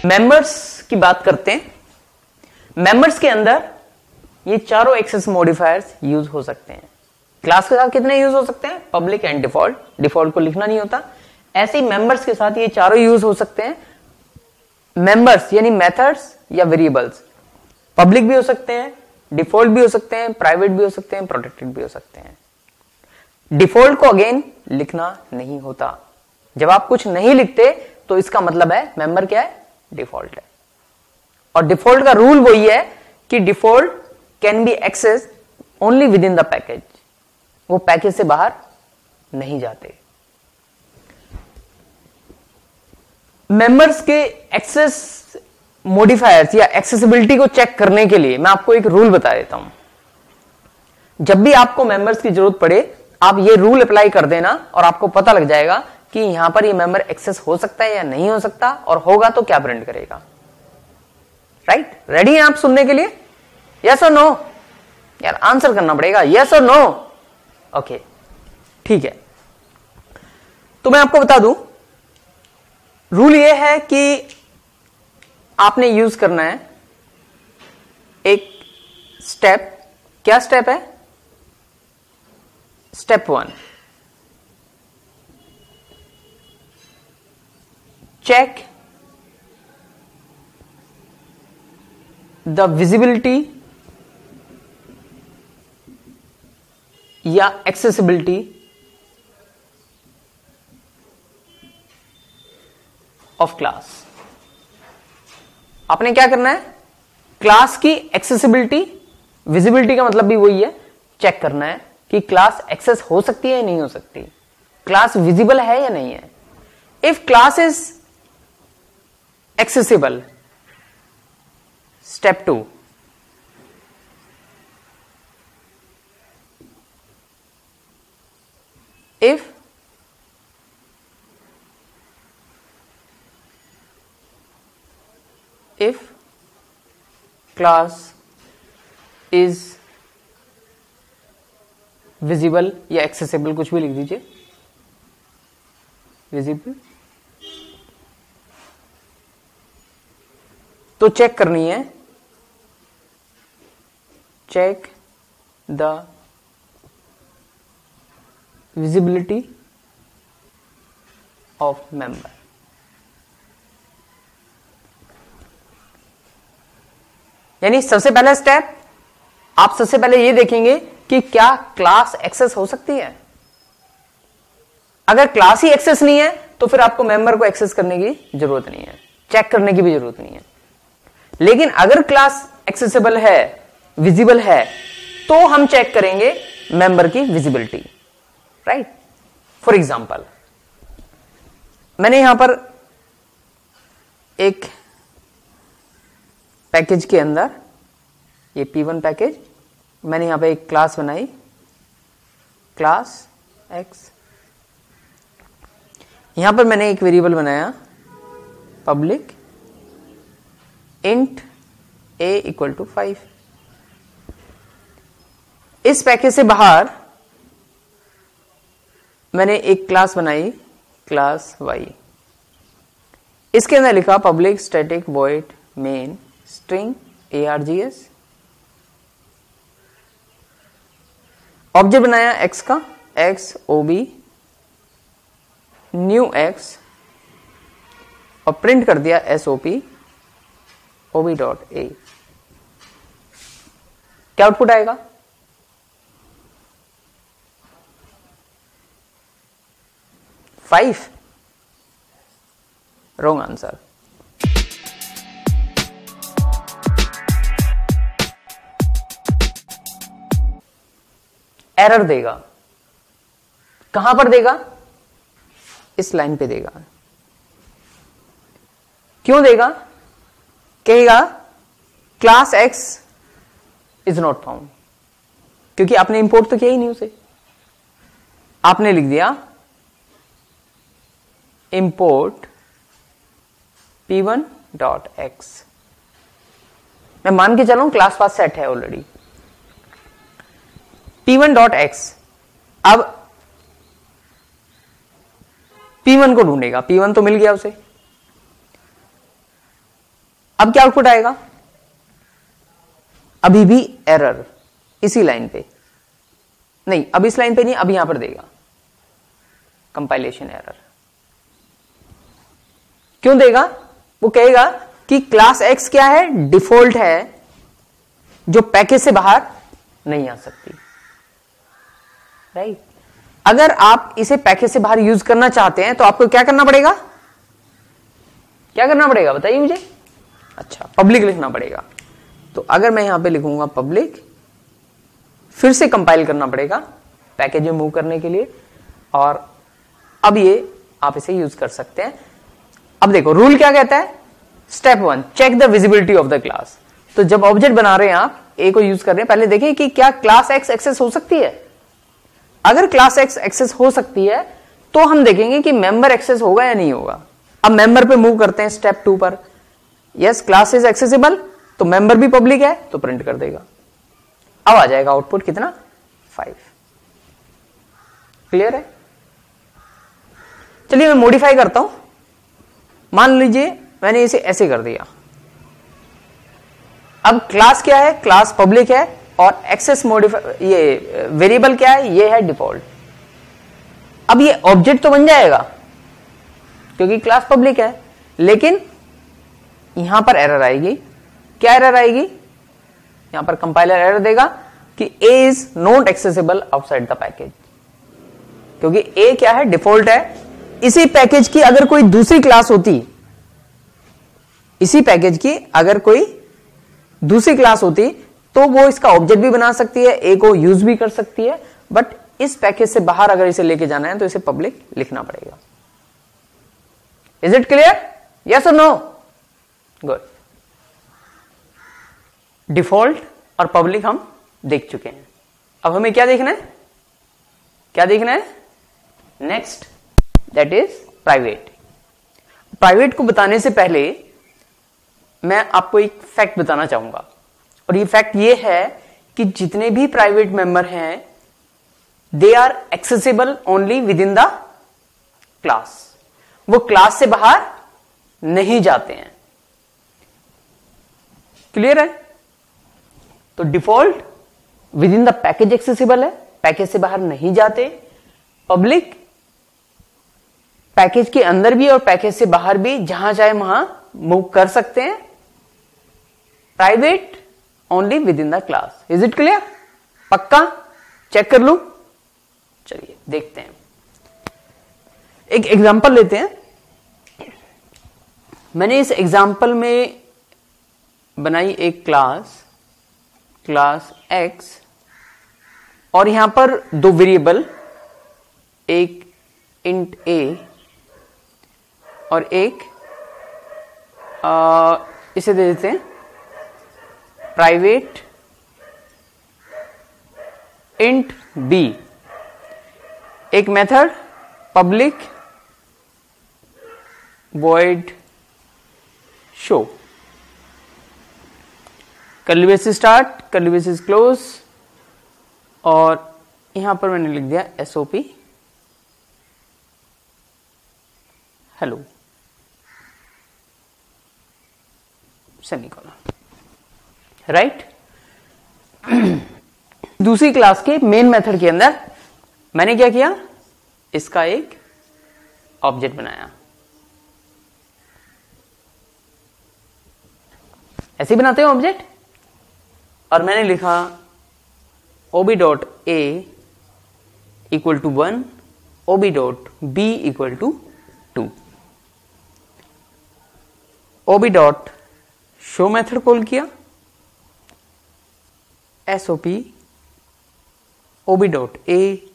Members की बात करते हैं। मेंबर्स के अंदर ये चारों एक्सेस मॉडिफायर्स यूज हो सकते हैं। क्लास के साथ कितने यूज हो सकते हैं? Public and default. डिफॉल्ट को लिखना नहीं होता। ऐसे ही मेंबर्स के साथ ये चारों यूज हो सकते हैं। मेंबर्स यानी मेथड्स या वेरिएबल्स पब्लिक भी हो सकते हैं, डिफॉल्ट भी हो सकते हैं, प्राइवेट भी हो सकते हैं, प्रोटेक्टेड भी हो सकते हैं। डिफॉल्ट को अगेन लिखना नहीं होता। जब आप कुछ नहीं लिखते तो इसका मतलब है मेंबर क्या है? डिफॉल्ट है। और डिफॉल्ट का रूल वही है कि default can be access only within the package. वो पैकेज से बाहर नहीं जाते। मेंबर्स के एक्सेस मॉडिफायर्स या एक्सेसिबिलिटी को चेक करने के लिए मैं आपको एक रूल बता देता हूं। जब भी आपको मेंबर्स की जरूरत पड़े आप ये रूल अप्लाई कर देना और आपको पता लग जाएगा कि यहां पर ये मेंबर एक्सेस हो सकता है या नहीं हो सकता, और होगा तो क्या प्रिंट करेगा। राइट? रेडी हैं आप सुनने के लिए? यस और नो? यार आंसर करना पड़ेगा, यस और नो। ओके, ठीक है। तो मैं आपको बता दूं, रूल ये है कि आपने यूज करना है एक स्टेप। क्या स्टेप है? स्टेप 1, चेक द विजिबिलिटी या एक्सेसिबिलिटी ऑफ क्लास। आपने क्या करना है? क्लास की एक्सेसिबिलिटी, विजिबिलिटी का मतलब भी वही है, चेक करना है कि क्लास एक्सेस हो सकती है या नहीं हो सकती, क्लास विजिबल है या नहीं है। If class is accessible, step 2, if class is visible या accessible, कुछ भी लिख दीजिए, visible, तो चेक करनी है, check the visibility of member। यानी सबसे पहला स्टेप, आप सबसे पहले ये देखेंगे कि क्या क्लास एक्सेस हो सकती है। अगर क्लास ही एक्सेस नहीं है तो फिर आपको मेंबर को एक्सेस करने की जरूरत नहीं है, चेक करने की भी जरूरत नहीं है। लेकिन अगर क्लास एक्सेसिबल है, विजिबल है, तो हम चेक करेंगे मेंबर की विजिबिलिटी। राइट? फॉर एग्जाम्पल, मैंने यहां पर एक पैकेज के अंदर, ये P1 पैकेज, मैंने यहां पे एक क्लास बनाई, क्लास X। यहां पर मैंने एक वेरिएबल बनाया public int a equal to 5। इस पैकेज से बाहर मैंने एक क्लास बनाई, क्लास Y। इसके अंदर लिखा public static void main string args। Object बनाया x का, x ob न्यू x, और प्रिंट कर दिया sop ob.a। क्या आउटपुट आएगा? फाइव। Wrong answer. एरर देगा। कहां पर देगा? इस लाइन पे देगा। क्यों देगा? कहेगा class X is not found, क्योंकि आपने इंपोर्ट तो किया ही नहीं उसे। आपने लिख दिया इंपोर्ट p1.x। मैं मान के चला हूं क्लास पास सेट है ऑलरेडी, p1.x। अब p1 को ढूंढेगा, p1 तो मिल गया उसे। अब क्या आउटपुट आएगा? अभी भी एरर इसी लाइन पे नहीं, अब इस लाइन पे नहीं, अब यहां पर देगा कंपाइलेशन एरर। क्यों देगा? वो कहेगा कि क्लास एक्स क्या है? डिफॉल्ट है, जो पैकेज से बाहर नहीं आ सकती। राइट? अगर आप इसे पैकेज से बाहर यूज करना चाहते हैं तो आपको क्या करना पड़ेगा? क्या करना पड़ेगा बताइए मुझे। अच्छा, पब्लिक लिखना पड़ेगा। तो अगर मैं यहां पे लिखूंगा पब्लिक, फिर से कंपाइल करना पड़ेगा पैकेज में मूव करने के लिए, और अब ये आप इसे यूज कर सकते हैं। अब देखो रूल क्या कहता है? Step 1, check the visibility of the class. तो जब ऑब्जेक्ट बना रहे हैं आप, ए को यूज कर रहे हैं, पहले देखिए कि क्या क्लास एक्स एक्सेस हो सकती है। अगर क्लास एक्स एक्सेस हो सकती है तो हम देखेंगे कि मेंबर एक्सेस होगा या नहीं होगा। अब मेंबर पे मूव करते हैं स्टेप 2 पर। यस, क्लास इज एक्सेसिबल, तो मेंबर भी पब्लिक है तो प्रिंट कर देगा। अब आ जाएगा आउटपुट कितना? 5। क्लियर है? चलिए मैं मॉडिफाई करता हूं। मान लीजिए मैंने इसे ऐसे कर दिया। अब क्लास क्या है? क्लास पब्लिक है, और एक्सेस मॉडिफाई, ये वेरिएबल क्या है? ये है डिफॉल्ट। अब ये ऑब्जेक्ट तो बन जाएगा क्योंकि क्लास पब्लिक है, लेकिन यहां पर एरर आएगी। क्या एरर आएगी? यहां पर कंपाइलर एरर देगा कि A is not accessible outside the package, क्योंकि ए क्या है? डिफॉल्ट है। इसी पैकेज की अगर कोई दूसरी क्लास होती, इसी पैकेज की अगर कोई दूसरी क्लास होती तो वो इसका ऑब्जेक्ट भी बना सकती है, ए को यूज भी कर सकती है, बट इस पैकेज से बाहर अगर इसे लेके जाना है तो इसे पब्लिक लिखना पड़ेगा। Is it clear? यस और नो? गुड। डिफॉल्ट और पब्लिक हम देख चुके हैं। अब हमें क्या देखना है? क्या देखना है? Next, that is private. Private को बताने से पहले मैं आपको एक फैक्ट बताना चाहूंगा, और ये फैक्ट ये है कि जितने भी प्राइवेट मेंबर हैं they are accessible only within the class. वो क्लास से बाहर नहीं जाते हैं। क्लियर है? तो default within the package accessible है, पैकेज से बाहर नहीं जाते। पब्लिक पैकेज के अंदर भी और पैकेज से बाहर भी जहां चाहे वहां मूव कर सकते हैं। Private only within the class. Is it clear? पक्का? चेक कर लूं? चलिए देखते हैं, एक एग्जांपल लेते हैं। मैंने इस एग्जांपल में बनाई एक क्लास एक्स, और यहां पर दो वेरिएबल, एक इंट ए और एक इसे दे देते हैं प्राइवेट इंट बी। एक method public void show, curly braces start, curly braces close, और यहां पर मैंने लिख दिया एसओपी हेलो सेमीकोलन। राइट? दूसरी क्लास के मेन मेथड के अंदर मैंने क्या किया? इसका एक ऑब्जेक्ट बनाया। ऐसे ही बनाते हो ऑब्जेक्ट, और मैंने लिखा ob dot a equal to 1, ob dot b equal to 2। Ob dot show method call किया, एसओपी ओबी डॉट ए